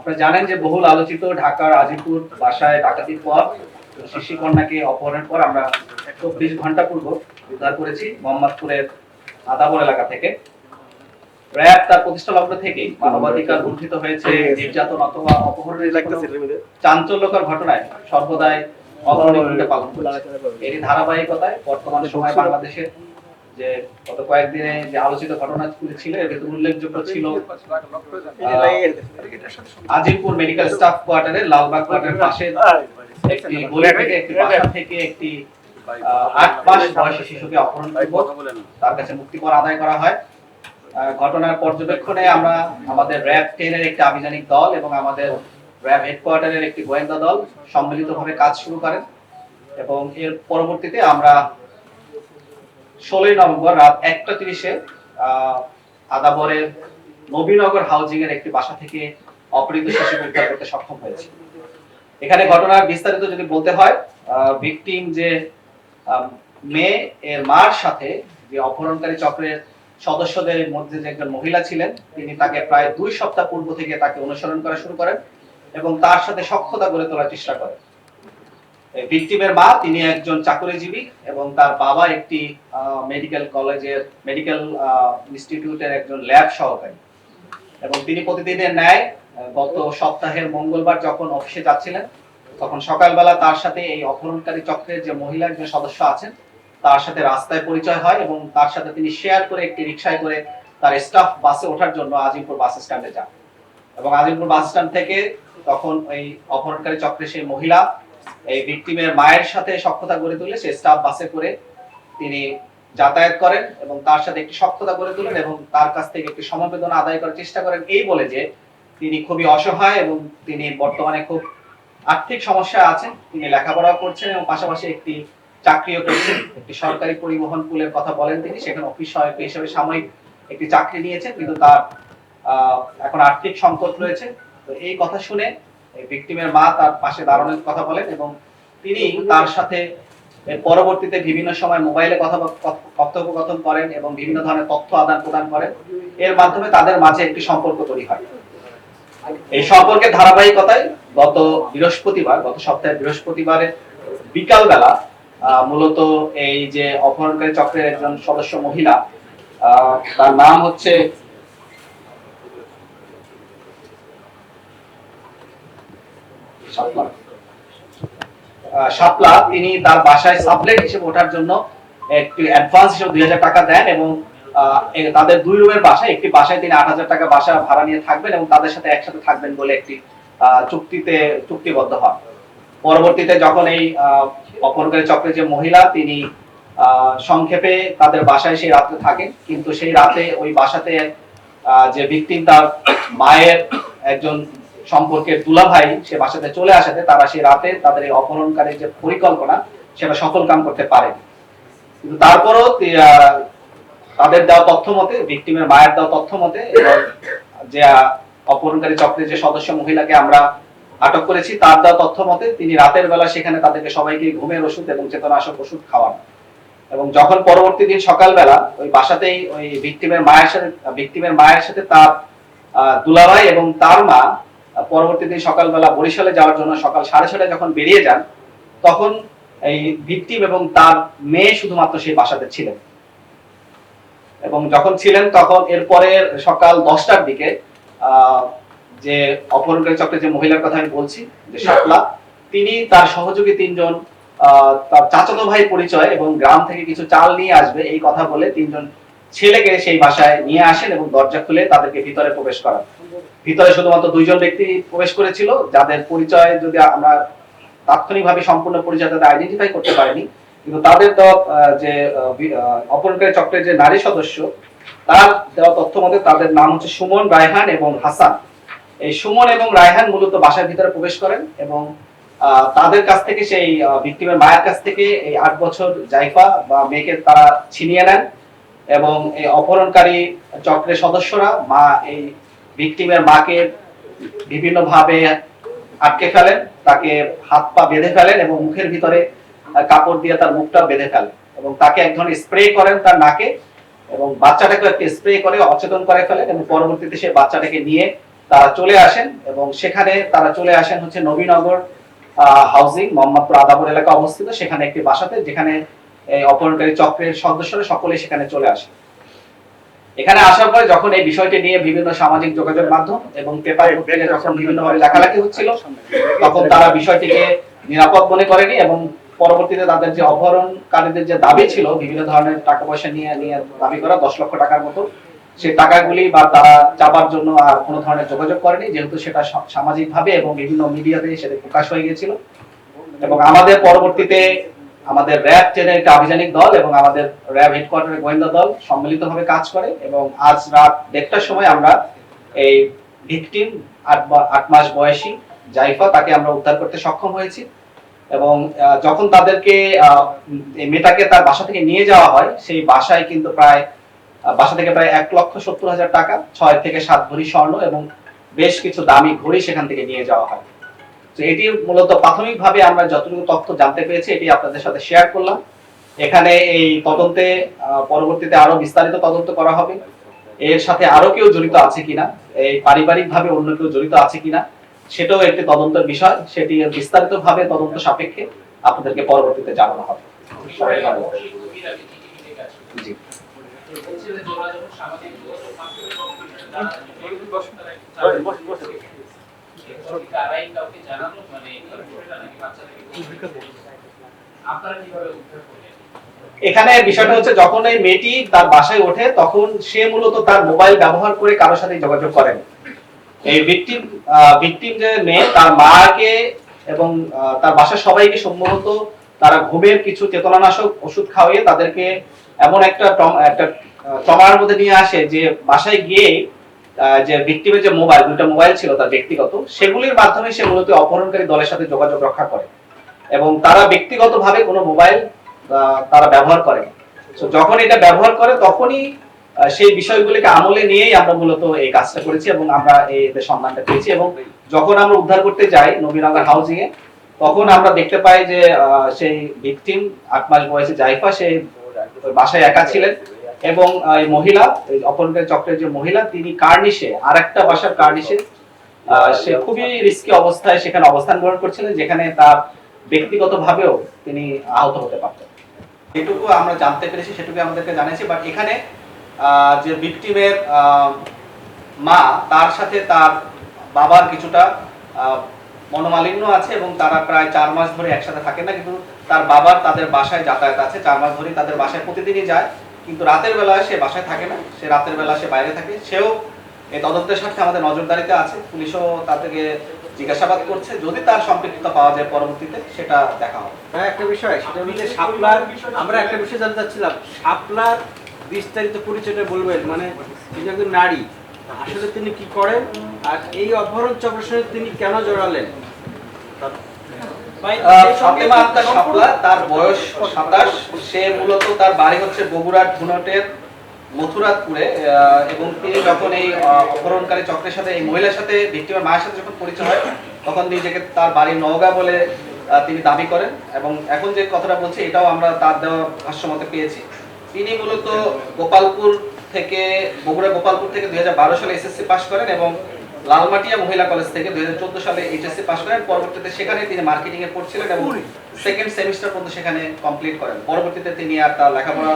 আপনারা জানেন যে বহুল আলোচিত ঢাকার আজিমপুর বাসায় ডাকাতির পর শিশি কন্যাকে অপহরণের পর আমরা ২৪ ঘন্টা পূর্ব উদ্ধার করেছি মোহাম্মদপুরের আদাবর এলাকা থেকে। র্যাব তার প্রতিষ্ঠা লগ্ন থেকেই মানবাধিকার লঙ্ঘিত হয়েছে, নির্যাতন অথবা অপহরণের চাঞ্চল্যকর ঘটনায় সর্বদাই অগ্রণী ভূমিকা পালন করেছে। এরই ধারাবাহিকতায় বর্তমান সময় বাংলাদেশের যে গত কয়েকদিনে যে আলোচিত ঘটনাগুলি ছিল এর ভিতরে উল্লেখযোগ্য ছিল আজিমপুর মেডিকেল স্টাফ কোয়ার্টারে লালবাগ কোয়ার্টারের পাশে একটি গলি থেকে একটি বাসা থেকে একটি ৮ মাস বয়সী শিশুকে অপহরণ করে তার কাছে মুক্তিপণ আদায় করা হয়। ঘটনার পর্যবেক্ষণে আমরা আমাদের র্যাব 10 এর একটি আভিযানিক দল এবং আমাদের র্যাব হেডকোয়ার্টারের একটি গোয়েন্দা দল সম্মিলিতভাবে কাজ শুরু করেন এবং এর পরবর্তীতে আমরা 16 নভেম্বর রাত 1:30-এ আদাবরের নবীনগর হাউজিং এর একটি বাসা থেকে অপহৃত শিশুকে উদ্ধার করতে সক্ষম হয়েছে। এখানে ঘটনার বিস্তারিত যদি বলতে হয়, ভিকটিম যে মেয়ে এর মার সাথে যে অপহরণকারী চক্রের সদস্যদের মধ্যে যে একজন মহিলা ছিলেন, তিনি তাকে প্রায় 2 সপ্তাহ পূর্ব থেকে তাকে অনুসরণ করা শুরু করেন এবং তার সাথে সখ্যতা গড়ে তোলার চেষ্টা করেন। ভিকটিমের মা তিনি একজন চাকরিজীবী এবং তার বাবা একটি মেডিকেল কলেজের মেডিকেল ইনস্টিটিউটের একজন ল্যাব সহকারী এবং তিনি প্রতিদিনের ন্যায় গত সপ্তাহের মঙ্গলবার যখন অফিসে যাচ্ছিলেন তখন সকালবেলা তার সাথে এই অপহরণকারী চক্রের যে মহিলা একজন সদস্য আছেন তার সাথে রাস্তায় পরিচয় হয় এবং তার সাথে তিনি শেয়ার করে একটি রিকশায় করে তার স্টাফ বাসে ওঠার জন্য আজিমপুর বাস স্ট্যান্ডে যান এবং আজিমপুর বাস স্ট্যান্ড থেকে তখন ওই অপহরণকারী চক্রের সেই মহিলা এই ভিকটিমের মায়ের সাথে সখ্যতা গড়ে তুলে সে স্টাফ বাসে করে তিনি যাতায়াত করেন এবং তার সাথে একটি সখ্যতা গড়ে তোলেন এবং তার কাছ থেকে একটি সমবেদনা আদায় করার চেষ্টা করেন এই বলে যে তিনি খুবই অসহায় এবং তিনি বর্তমানে খুব আর্থিক সমস্যা আছেন, তিনি লেখাপড়া করছেন এবং পাশাপাশি একটি চাকরিও করছেন। একটি সরকারি পরিবহন পুলের কথা বলেন তিনি, সেখানে অফিস সহায়ক হিসেবে সাময়িক একটি চাকরি নিয়েছেন কিন্তু তার এখন আর্থিক সংকট রয়েছে। তো এই কথা শুনে ভিকটিমের মা তার পাশে দাঁড়ানোর কথা বলেন এবং তিনি তার সাথে পরবর্তীতে বিভিন্ন সময় মোবাইলে কথোপকথন করেন এবং বিভিন্ন ধরনের তথ্য আদান প্রদান করেন। এর মাধ্যমে তাদের মাঝে একটি সম্পর্ক তৈরি হয়। এই সম্পর্কের ধারাবাহিকতায় গত সপ্তাহের বৃহস্পতিবারের বিকাল বেলা মূলত এই যে অপহরণকারী চক্রের একজন সদস্য মহিলা, তার নাম হচ্ছে শাপলা, তিনি তার বাসায় সাবলেট হিসেবে ওঠার জন্য একটি অ্যাডভান্স হিসেবে 2000 টাকা দেন এবং তাদের 2 রুমের বাসায় একটি বাসায় তিনি 8000 টাকা বাসা ভাড়া নিয়ে থাকবেন এবং তাদের সাথে একসাথে থাকবেন বলে একটি চুক্তিবদ্ধ হন। পরবর্তীতে যখন এই অপহরণকারী চক্রের যে মহিলা তিনি সংক্ষেপে তাদের বাসায় সেই রাতে থাকেন কিন্তু সেই রাতে ওই বাসাতে যে ভিকটিম তার মায়ের একজন সম্পর্কের দুলাভাই সে বাসাতে চলে আসাতে তারা সেই রাতে তাদের এই অপহরণকারীর যে পরিকল্পনা সেটা সফল কাম করতে পারে। কিন্তু তারপরও তাদের দেওয়া তথ্য মতে, ভিকটিমের মায়ের দেওয়া তথ্য মতে যে অপহরণকারী চক্রের যে সদস্য মহিলাকে আমরা আটক করেছি তার দেওয়া তথ্য মতে তিনি রাতের বেলা সেখানে তাদেরকে সবাইকে ঘুমের ওষুধ এবং চেতনানাশক ওষুধ খাওয়ান এবং যখন পরবর্তী দিন সকালবেলা ওই বাসাতেই ওই ভিকটিমের মায়ের সাথে তার দুলাভাই এবং তার মা পরবর্তী দিন সকালবেলা বরিশালে যাওয়ার জন্য সকাল 6:30 যখন বেরিয়ে যান তখন এই ভিকটিম এবং তার মেয়ে শুধুমাত্র সেই বাসাতে ছিলেন এবং যখন ছিলেন তখন এরপরে সকাল 10টার দিকে যে অপহরণকারী চক্রের যে মহিলার কথা আমি বলছি যে শাপলা, তিনি তার সহযোগী 3 জন তার চাচাতো ভাই পরিচয় এবং গ্রাম থেকে কিছু চাল নিয়ে আসবে এই কথা বলে 3 জন ছেলেকে সেই বাসায় নিয়ে আসেন এবং দরজা খুলে তাদেরকে ভিতরে প্রবেশ করান। ভিতরে শুধুমাত্র 2 জন ব্যক্তি প্রবেশ করেছিল যাদের পরিচয় যদি আমরা তাৎক্ষণিকভাবে সম্পূর্ণ পরিচয় তাদের আইডেন্টিফাই করতে পারিনি কিন্তু তাদের যে অপহরণকারী চক্রের যে নারী সদস্য তার দেওয়া তথ্য মতে তাদের নাম হচ্ছে সুমন, রায়হান এবং হাসান। এই সুমন এবং রায়হান মূলত বাসার ভিতরে প্রবেশ করেন এবং তাদের কাছ থেকে সেই ভিকটিমের মায়ের কাছ থেকে এই 8 বছর জাইফা বা মেয়েকে তারা ছিনিয়ে নেন এবং এই অপহরণকারী চক্রের সদস্যরা এই ভিকটিমের মাকে বিভিন্ন ভাবে আটকে ফেলেন, তাকে হাত পা বেঁধে ফেলেন এবং মুখের ভিতরে কাপড় দিয়ে তার মুখটা বেঁধে ফেলেন এবং তাকে এক ধরনের স্প্রে করেন তার নাকে এবং বাচ্চাটাকে একটা স্প্রে করে অচেতন করে ফেলেন এবং পরবর্তীতে সে বাচ্চাটাকে নিয়ে তারা চলে আসেন এবং সেখানে তারা চলে আসেন হচ্ছে নবীনগর হাউজিং মোহাম্মদপুর আদাবর এলাকা অবস্থিত, সেখানে একটি বাসাতে, যেখানে এই অপহরণকারী চক্রের সদস্যরা সকলে সেখানে চলে আসে। এখানে আসার পরে যখন এই বিষয়টি নিয়ে বিভিন্ন সামাজিক যোগাযোগ মাধ্যম এবং পেপার পত্রিকায় যখন বিভিন্নভাবে লেখালেখি হচ্ছিল, তখন তারা বিষয়টিকে নিরাপদ মনে করেনি এবং পরবর্তীতে তাদের যে অপহরণকারীদের যে দাবি ছিল বিভিন্ন ধরনের টাকা পয়সা নিয়ে দাবি করা 10 লক্ষ টাকার মতো, সেই টাকাগুলি বা তারা চাপার জন্য আর কোনো ধরনের যোগাযোগ করেনি, যেহেতু সেটা সামাজিক ভাবে এবং বিভিন্ন মিডিয়াতে সেটা প্রকাশ হয়ে গিয়েছিল। এবং আমাদের পরবর্তীতে আমাদের র্যাব 10 এর একটা আভিযানিক দল এবং আমাদের র্যাব হেডকোয়ার্টারের গোয়েন্দা দল সম্মিলিতভাবে কাজ করে এবং আজ রাত 1টার সময় আমরা এই ভিকটিম 8 মাস বয়সী জাইফা, তাকে আমরা উদ্ধার করতে সক্ষম হয়েছি। এবং যখন তাদেরকে এই মেয়েটাকে তার বাসা থেকে নিয়ে যাওয়া হয়, সেই বাসায় কিন্তু বাসা থেকে প্রায় 1,70,000 টাকা, 6 থেকে 7 ভরি স্বর্ণ এবং বেশ কিছু দামি ঘড়ি সেখান থেকে নিয়ে যাওয়া হয়। তো এটি মূলত প্রাথমিকভাবে আমরা যতটুকু তথ্য জানতে পেরেছি এটি আপনাদের সাথে শেয়ার করলাম। এখানে এই তদন্তে পরবর্তীতে আরো বিস্তারিত তদন্ত করা হবে। এর সাথে আরো কেউ জড়িত আছে কিনা, এই পারিবারিকভাবে অন্য কেউ জড়িত আছে কিনা, সেটাও একটি তদন্তের বিষয়। সেটি বিস্তারিতভাবে তদন্ত সাপেক্ষে আপনাদেরকে পরবর্তীতে জানানো হবে। সবাই ভালো থাকবেন। জি। এখানে বিষয়টা হচ্ছে যখন এই মেয়েটি তার বাসায় ওঠে তখন সে মূলত তার মোবাইল ব্যবহার করে কারোর সাথে যোগাযোগ করেন। এই ভিকটিম যে মেয়ে, তার মাকে এবং তার বাসার সবাইকে সম্ভবত তারা ঘুমের কিছু চেতনানাশক ওষুধ খাওয়িয়ে তাদেরকে এমন একটা ট্রমার মধ্যে নিয়ে আসে যে বাসায় গিয়ে যে ভিকটিমের যে দুটো মোবাইল ছিল তার ব্যক্তিগত, সেগুলির মাধ্যমে সে মূলত অপহরণকারী দলের সাথে যোগাযোগ রক্ষা করে এবং তারা ব্যক্তিগতভাবে কোনো মোবাইল তারা ব্যবহার করে। যখন এটা ব্যবহার করে তখনই সেই বিষয়গুলিকে আমলে নিয়েই আমরা মূলত এই কাজটা করেছি এবং আমরা এই সন্ধানটা পেয়েছি। এবং যখন আমরা উদ্ধার করতে যাই নবীনগর হাউজিং এ, তখন আমরা দেখতে পাই যে সেই ভিকটিম 8 মাস বয়সী জাইফা সেই বাসায় একা ছিলেন এবং এই মহিলা, এই অপহরণকারী চক্রের যে মহিলা, তিনি কার্নিশে আরেকটা বাসার কার্নিশে সে খুবই রিস্কি অবস্থায় সেখানে অবস্থান গ্রহণ করছিলেন, যেখানে তার ব্যক্তিগতভাবেও তিনি আহত হতে পারতেন। যেটুকু আমরা জানতে পেরেছি সেটুকু আমাদেরকে জানিয়েছি। বাট এখানে যে ভিকটিমের মা, তার সাথে তার বাবার কিছুটা মনোমালিন্য আছে এবং তারা প্রায় 4 মাস ধরে একসাথে থাকেন না, কিন্তু তার বাবার তাদের বাসায় যাতায়াত আছে, 4 মাস ধরে তাদের বাসায় প্রতিদিনই যায়, কিন্তু রাতের বেলায় সে বাসায় থাকে না, সে রাতের বেলা সে বাইরে থাকে। সেও এই তদন্তের সাথে আমাদের নজরদারিতে আছে, পুলিশও তাদেরকে জিজ্ঞাসাবাদ করছে, যদি তার সম্পৃক্ততা পাওয়া যায় পরবর্তীতে সেটা দেখা হবে। হ্যাঁ, একটা বিষয় সেটা হচ্ছে শাপলার, আমরা একটা বিষয় জানতে চাচ্ছিলাম, শাপলার বিস্তারিত পরিচয়টা বলবেন, মানে তিনি একজন নারী, আসলে তিনি কি করেন আর এই অপহরণ চক্রের সাথে তিনি কেন জড়ালেন? ফাতেমা আক্তার শাপলা, তার বয়স 27, সে মূলত তার বাড়ি হচ্ছে বগুড়ার ধুনটের মথুরাতপুরে এবং তিনি যখন এই অপহরণকারী চক্রের সাথে, এই মহিলার সাথে, ভিকটিমের মায়ের সাথে যখন পরিচয় হয় তখন নিজেকে তার বাড়ি নওগাঁ বলে তিনি দাবি করেন এবং এখন যে কথাটা বলছি এটাও আমরা তার দেওয়া ভাষ্যমতে পেয়েছি। তিনি মূলত বগুড়া গোপালপুর থেকে 2012 সালে এসএসসি পাস করেন এবং লালমাটিয়া মহিলা কলেজ থেকে 2014 সালে এইচএসসি পাস করেন। পরবর্তীতে সেখানে তিনি মার্কেটিং এ পড়ছিলেন এবং সেকেন্ড সেমিস্টার পর্যন্ত সেখানে কমপ্লিট করেন। পরবর্তীতে তিনি আর তার লেখাপড়া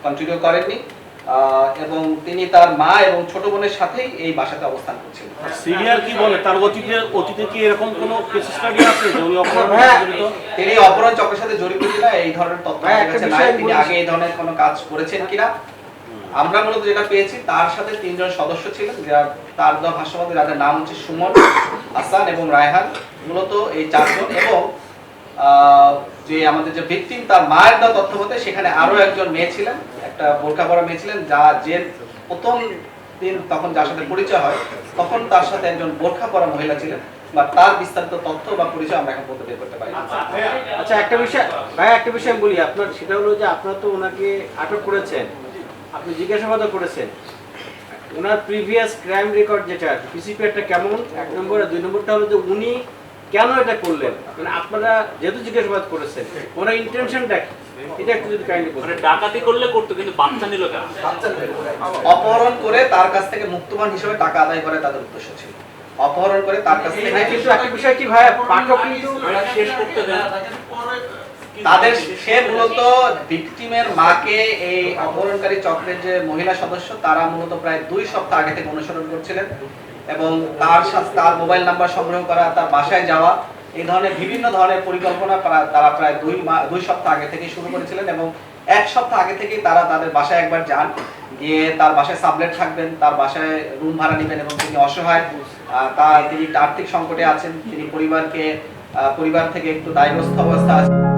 কন্টিনিউ করেননি এবং তিনি তার মা এবং ছোট বোনের সাথেই এই বাসাতে অবস্থান করছিলেন। সিনিয়র কি বলে, তার অতীতে কি এরকম কোনো কেস স্টাডি আছে যে উনি তিনি অপহরণ চক্রের সাথে জড়িত কিনা এই ধরনের তথ্য আমার কাছে নাই। তিনি আগে এই ধরনের কোনো কাজ করেছেন কিনা, আমরা মূলত যেটা পেয়েছি তার সাথে 3 জন সদস্য ছিলেন, তার দেওয়া ভাষ্যমতে যাদের নাম হচ্ছে সুমন, হাসান এবং রায়হান, মূলত এই 4 জন। এবং যে আমাদের যে ভিকটিম, তার মায়ের দেওয়া তথ্য মতে সেখানে আরো একজন মেয়ে ছিলেন, একটা বোরকা পরা মেয়ে ছিলেন, যে প্রথম দিন তখন যার সাথে পরিচয় হয় তখন তার সাথে একজন বোরকা পরা মহিলা ছিলেন, বা তার বিস্তারিত তথ্য বা পরিচয় আমরা এখন পর্যন্ত বের করতে পারি। আচ্ছা, একটা বিষয় বলি আপনার, সেটা হলো যে আপনারা তো ওনাকে আটক করেছেন, আপনি জিজ্ঞাসাবাদও করেছেন, ওনার প্রিভিয়াস ক্রাইম রেকর্ড যেটা পিসিপিআরটা কেমন, 1 নম্বর। আর 2 নম্বরটা হলো যে উনি কেন এটা করলেন, মানে আপনারা যেহেতু জিজ্ঞাসাবাদ করেছেন ওনার ইন্টেনশনটা কি, এটা একটু যদি কাইন্ডলি বলেন। মানে ডাকাতি করলে করতে, কিন্তু বাচ্চা নিল কেন? অপহরণ করে তার কাছ থেকে মুক্তবান হিসেবে টাকা আদায় করে তাদের উদ্দেশ্য ছিল। অপহরণ করে তার কাছ থেকে ভাই, কিন্তু একটা বিষয় কি ভাই, পাঠক কিন্তু শেষ করতে দেন। তাদের সে মূলত ভিকটিমের মাকে এই অপহরণকারী চক্রের যে মহিলা সদস্য তারা মূলত প্রায় 2 সপ্তাহ আগে থেকে অনুসরণ করছিলেন এবং তার সাথে তার মোবাইল নাম্বার সংগ্রহ করা, তার বাসায় যাওয়া, এই ধরনের বিভিন্ন ধরনের পরিকল্পনা তারা প্রায় 2 সপ্তাহ আগে থেকে শুরু করেছিলেন এবং 1 সপ্তাহ আগে থেকেই তারা তাদের বাসায় একবার যান, গিয়ে তার বাসায় সাবলেট থাকবেন, তার বাসায় রুম ভাড়া নেবেন এবং তিনি অসহায়, তিনি একটা আর্থিক সংকটে আছেন, তিনি পরিবার থেকে একটু দায়গ্রস্ত অবস্থা আছেন।